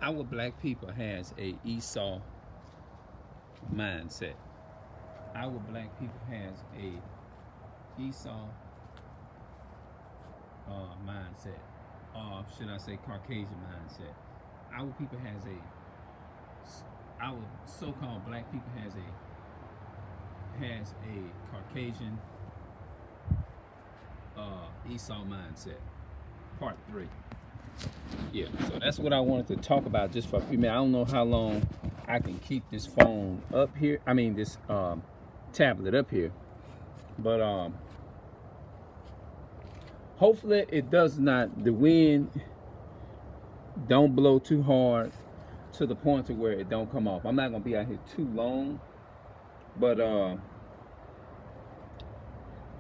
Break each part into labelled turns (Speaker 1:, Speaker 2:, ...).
Speaker 1: Our black people has a Esau mindset. Our black people has a Esau mindset, or should I say Caucasian mindset. Our people has our so-called black people has a Caucasian Esau mindset. Part 3. Yeah, so that's what I wanted to talk about just for a few minutes. I don't know how long I can keep this phone up here. I mean, this tablet up here. But hopefully it does not, the wind don't blow too hard to the point to where it don't come off. I'm not going to be out here too long. But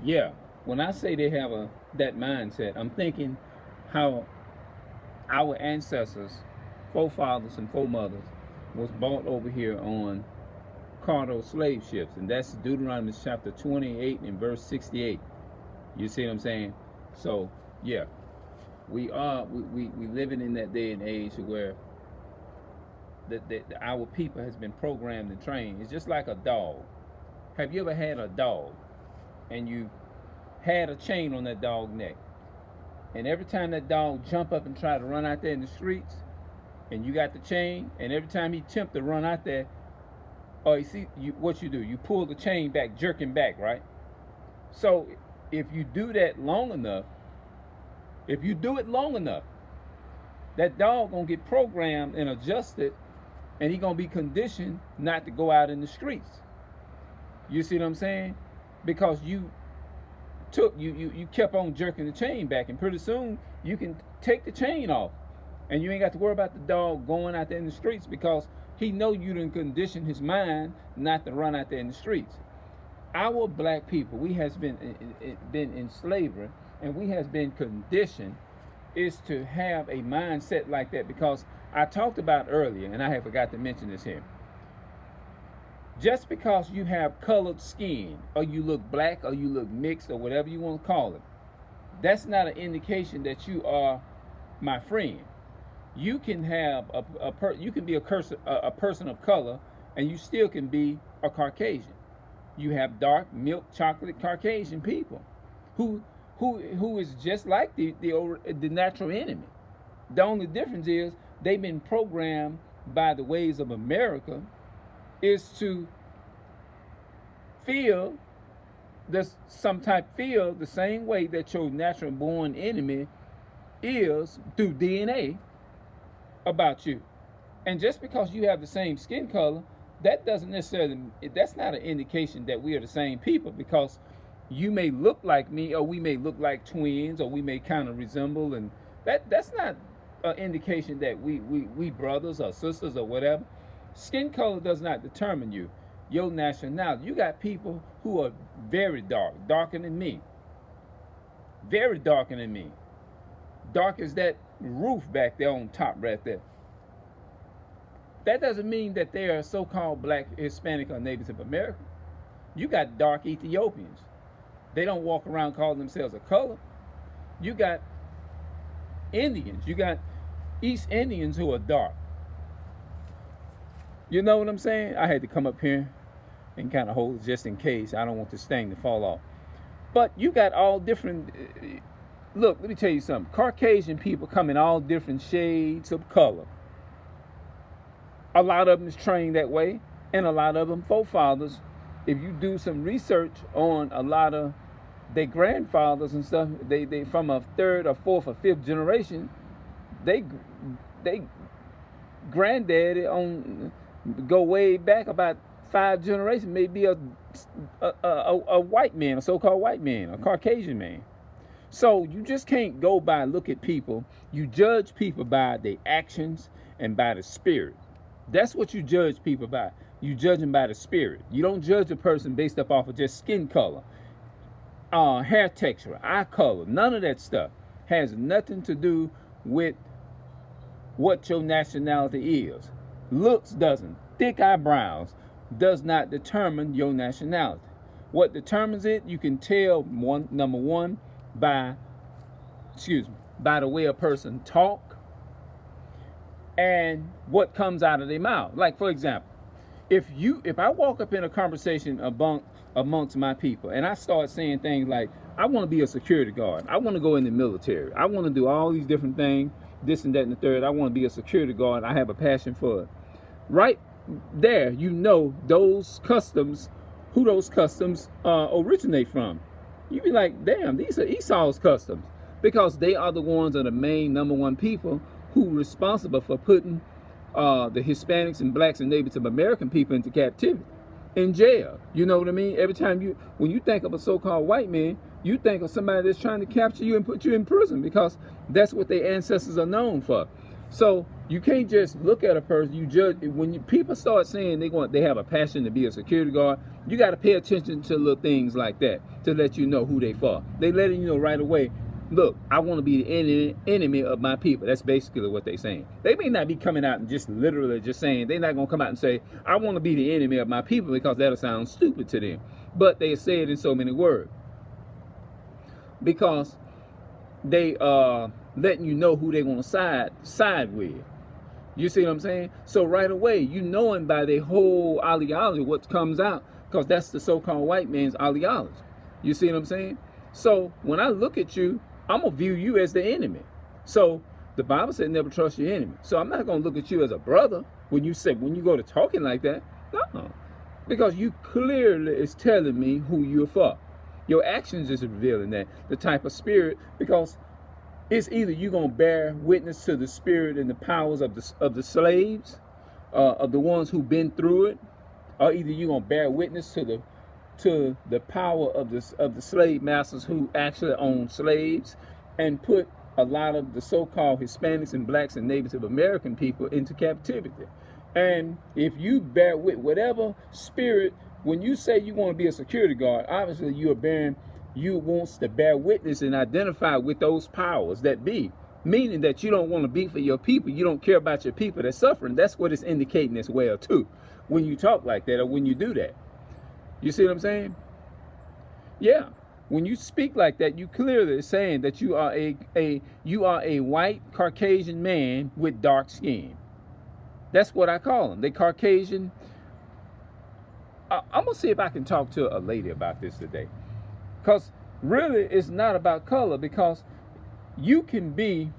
Speaker 1: yeah, when I say they have that mindset, I'm thinking how our ancestors, forefathers and foremothers, was brought over here on cargo slave ships, and that's Deuteronomy chapter 28 and verse 68. You see what I'm saying? So yeah, we living in that day and age where our people has been programmed and trained. It's just like a dog. Have you ever had a dog and you had a chain on that dog's neck, and every time that dog jump up and try to run out there in the streets, and you got the chain, and every time he attempt to run out there, oh, you see, what you do, you pull the chain back, jerking back, right? So if you do that long enough, that dog gonna get programmed and adjusted, and he gonna be conditioned not to go out in the streets. You see what I'm saying? Because you kept on jerking the chain back, and pretty soon you can take the chain off, and you ain't got to worry about the dog going out there in the streets, because he know you done condition his mind not to run out there in the streets. Our black people, we has been in slavery, and we has been conditioned is to have a mindset like that, because I talked about earlier, and I have forgot to mention this here. Just because you have colored skin, or you look black, or you look mixed, or whatever you want to call it, that's not an indication that you are my friend. You can have you can be a person of color, and you still can be a Caucasian. You have dark milk chocolate Caucasian people who is just like the natural enemy. The only difference is they've been programmed by the ways of America is to feel the same way that your natural born enemy is through DNA about you. And just because you have the same skin color, that's not an indication that we are the same people, because you may look like me, or we may look like twins, or we may kind of resemble, and that's not an indication that we brothers or sisters or whatever. Skin color does not determine your nationality. You got people who are very darker than me. Very darker than me. Dark as that roof back there on top right there. That doesn't mean that they are so-called black, Hispanic, or natives of America. You got dark Ethiopians. They don't walk around calling themselves a color. You got Indians. You got East Indians who are dark. You know what I'm saying? I had to come up here and kind of hold it just in case. I don't want this thing to fall off. But you got all different... Look, let me tell you something. Caucasian people come in all different shades of color. A lot of them is trained that way, and a lot of them forefathers. If you do some research on a lot of their grandfathers and stuff, they from a third or fourth or fifth generation, they granddaddy on go way back about 5 generations, maybe a white man, a so-called white man, a Caucasian man. So you just can't go by look at people. You judge people by their actions and by the spirit. That's what you judge people by. You judge them by the spirit. You don't judge a person based up off of just skin color, hair texture, eye color. None of that stuff has nothing to do with what your nationality is. Looks doesn't. Thick eyebrows does not determine your nationality. What determines it, you can tell number one, by the way a person talk, and what comes out of their mouth. Like, for example, if I walk up in a conversation amongst my people and I start saying things like, I want to be a security guard, I want to go in the military, I want to do all these different things, this and that and the third, I want to be a security guard, I have a passion for it. Right there, you know those customs, who those customs originate from. You be like, damn, these are Esau's customs, because they are the ones that are the main #1 people who are responsible for putting the Hispanics and blacks and Native American people into captivity, in jail. You know what I mean? Every time when you think of a so-called white man, you think of somebody that's trying to capture you and put you in prison, because that's what their ancestors are known for. So you can't just look at a person, you judge. When people start saying they have a passion to be a security guard, you got to pay attention to little things like that to let you know who they for. They letting you know right away, look, I want to be the enemy of my people. That's basically what they're saying. They may not be coming out and just literally just saying, they're not going to come out and say, I want to be the enemy of my people, because that'll sound stupid to them. But they say it in so many words, because they letting you know who they want to side with. You see what I'm saying? So right away, you knowing by their whole ideology what comes out, because that's the so-called white man's ideology. You see what I'm saying? So when I look at you, I'm gonna view you as the enemy. So the Bible said never trust your enemy. So I'm not gonna look at you as a brother when you go to talking like that. No, because you clearly is telling me who you're for. Your actions is revealing that, the type of spirit, because it's either you're going to bear witness to the spirit and the powers of the slaves, of the ones who've been through it, or either you're going to bear witness to the power of the slave masters who actually own slaves and put a lot of the so-called Hispanics and blacks and Native American people into captivity. And if you bear with whatever spirit, when you say you want to be a security guard, obviously you wants to bear witness and identify with those powers that be, meaning that you don't want to be for your people. You don't care about your people that's suffering. That's what it's indicating as well too, when you talk like that or when you do that. You see what I'm saying? Yeah. When you speak like that, you clearly are saying that you are a white Caucasian man with dark skin. That's what I call them. They Caucasian. I'm gonna see if I can talk to a lady about this today. Because really, it's not about color, because you can be,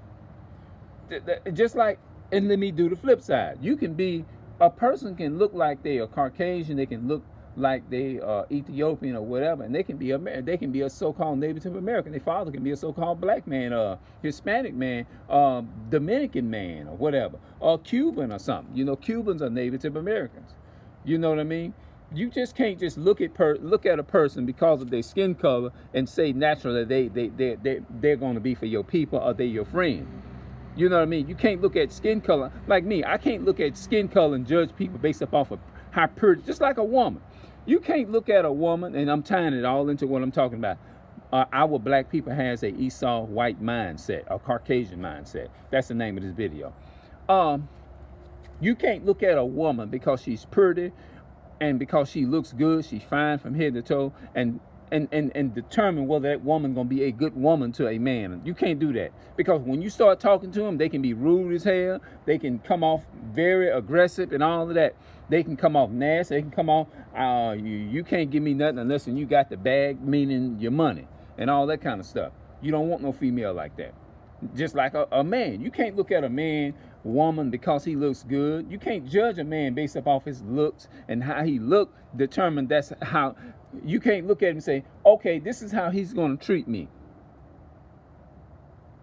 Speaker 1: just like, and let me do the flip side. You can be, a person can look like they are Caucasian, they can look like they are Ethiopian or whatever, and they can be a so-called Native American. Their father can be a so-called black man, Hispanic man, Dominican man, or whatever, or Cuban or something. You know, Cubans are Native Americans. You know what I mean? You just can't just look at a person because of their skin color and say naturally they're going to be for your people or they're your friend. You know what I mean? You can't look at skin color. Like me, I can't look at skin color and judge people based off of how pretty. Just like a woman, you can't look at a woman, and I'm tying it all into what I'm talking about. Our black people has a Esau white mindset, a Caucasian mindset. That's the name of this video. You can't look at a woman because she's pretty, and because she looks good, she's fine from head to toe, and determine whether that woman gonna be a good woman to a man. You can't do that, because when you start talking to them, they can be rude as hell. They can come off very aggressive and all of that. They can come off nasty. They can come off, you can't give me nothing unless you got the bag, meaning your money and all that kind of stuff. You don't want no female like that. Just like a man, you can't look at a man, woman, because he looks good. You can't judge a man based off his looks and how he look, determine that's how. You can't look at him and say, okay, this is how he's going to treat me.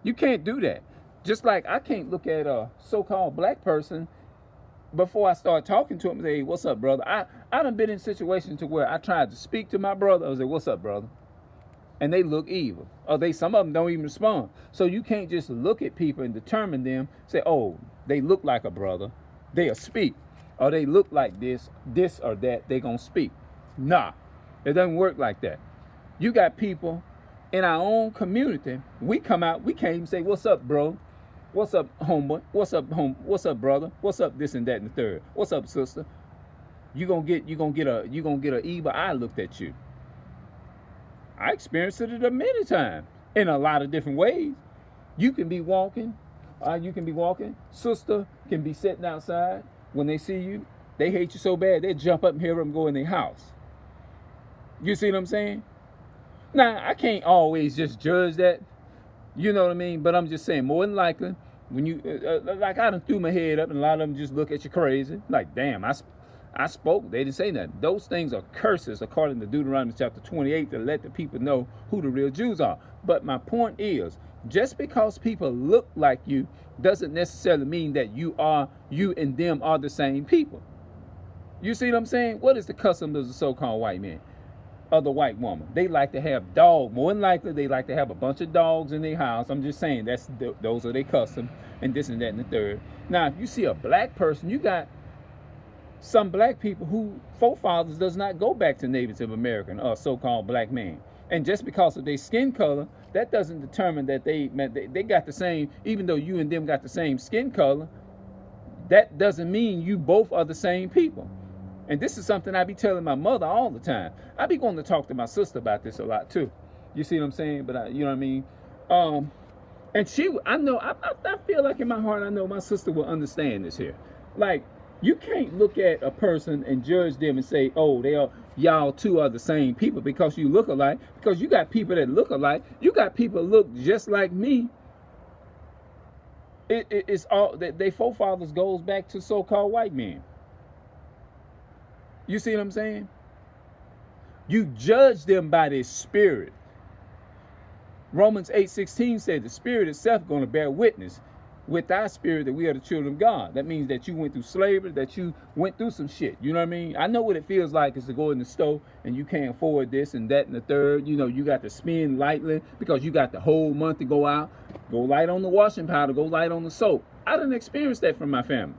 Speaker 1: You can't do that. Just like I can't look at a so-called black person before I start talking to him and say, hey, what's up, brother? I done been in situations to where I tried to speak to my brother. I was like, what's up, brother? And they look evil, or some of them don't even respond. So you can't just look at people and determine them, say, oh, they look like a brother, they'll speak, or they look like this or that, they gonna speak. Nah, it doesn't work like that. You got people in our own community, we come out, we can't even say, what's up, bro? What's up, homeboy? What's up, brother? What's up, this and that and the third? What's up, sister? You gonna get a evil eye looked at you. I experienced it many times in a lot of different ways. You can be walking You can be walking. Sister can be sitting outside. When they see you, they hate you so bad, they jump up and hear them go in their house. You see what I'm saying? Now, I can't always just judge that. You know what I mean? But I'm just saying, more than likely, when you, like I done threw my head up and a lot of them just look at you crazy. Like, damn, I spoke. They didn't say nothing. Those things are curses according to Deuteronomy chapter 28 to let the people know who the real Jews are. But my point is, just because people look like you doesn't necessarily mean that you and them are the same people. You see what I'm saying? What is the custom of the so-called white man? Of the white woman? They like to have dogs. More than likely, they like to have a bunch of dogs in their house. I'm just saying those are their custom, and this and that and the third. Now, if you see a black person, you got some black people who forefathers does not go back to Native American or so-called black man. And just because of their skin color, that doesn't determine that they got the same, even though you and them got the same skin color, that doesn't mean you both are the same people. And this is something I be telling my mother all the time. I be going to talk to my sister about this a lot too. You see what I'm saying? But you know what I mean? And I feel like in my heart, I know my sister will understand this here. Like, you can't look at a person and judge them and say, oh, y'all two are the same people because you look alike. Because you got people that look alike. You got people look just like me. It's all that they forefathers goes back to so-called white men. You see what I'm saying? You judge them by their spirit. Romans 8:16 said the spirit itself is going to bear witness with thy spirit that we are the children of God. That means that you went through slavery, that you went through some shit. You know what I mean? I know what it feels like is to go in the store and you can't afford this and that and the third. You know, you got to spend lightly because you got the whole month to go out. Go light on the washing powder, go light on the soap. I didn't experience that from my family.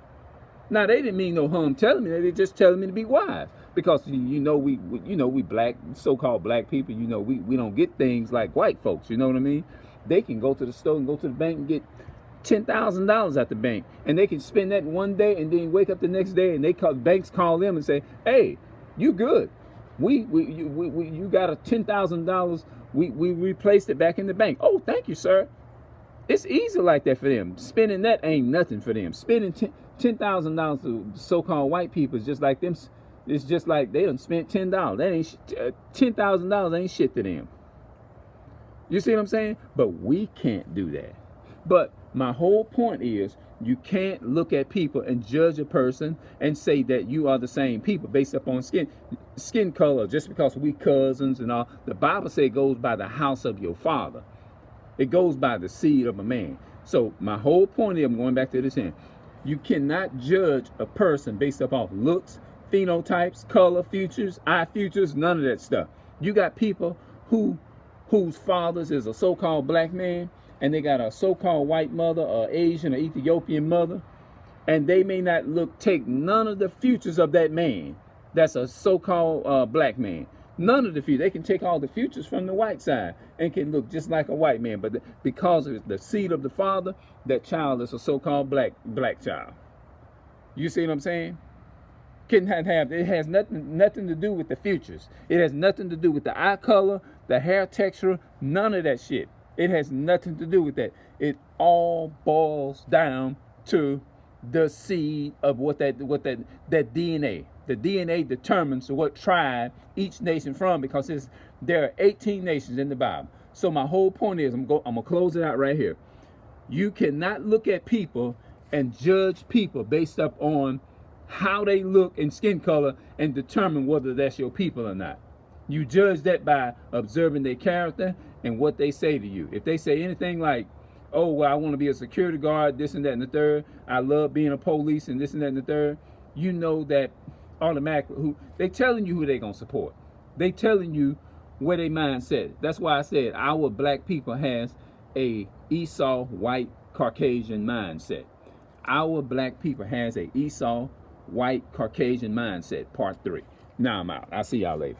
Speaker 1: Now, they didn't mean no harm telling me that. They just telling me to be wise. Because, we black, so-called black people, we don't get things like white folks. You know what I mean? They can go to the store and go to the bank and get $10,000 at the bank. And they can spend that one day and then wake up the next day and banks call them and say, hey, you good. You got a $10,000. We replaced it back in the bank. Oh, thank you, sir. It's easy like that for them. Spending that ain't nothing for them. Spending $10,000 to so-called white people is just like them. It's just like they done spent $10. That ain't $10,000 ain't shit to them. You see what I'm saying? But we can't do that. But my whole point is, you can't look at people and judge a person and say that you are the same people based upon skin color, just because we cousins and all. The Bible says it goes by the house of your father. It goes by the seed of a man. So my whole point is, I'm going back to this end. You cannot judge a person based upon looks, phenotypes, color, features, eye features, none of that stuff. You got people whose fathers is a so-called black man, and they got a so-called white mother, or Asian or Ethiopian mother, and they may not take none of the features of that man. That's a so-called black man. None of the features. They can take all the features from the white side and can look just like a white man, but because of the seed of the father, that child is a so-called black child. You see what I'm saying? It has nothing to do with the features. It has nothing to do with the eye color, the hair texture, none of that shit. It has nothing to do with that. It all boils down to the seed of what that DNA. The DNA determines what tribe each nation from, because there are 18 nations in the Bible. So my whole point is, I'm gonna close it out right here. You cannot look at people and judge people based up on how they look and skin color and determine whether that's your people or not. You judge that by observing their character and what they say to you. If they say anything like, oh, well, I want to be a security guard, this and that and the third, I love being a police and this and that and the third, you know that automatically they telling you who they gonna support. They telling you where they mindset. That's why I said our black people has a Esau white Caucasian mindset. Our black people has a Esau white Caucasian mindset, part 3. Now I'm out. I'll see y'all later.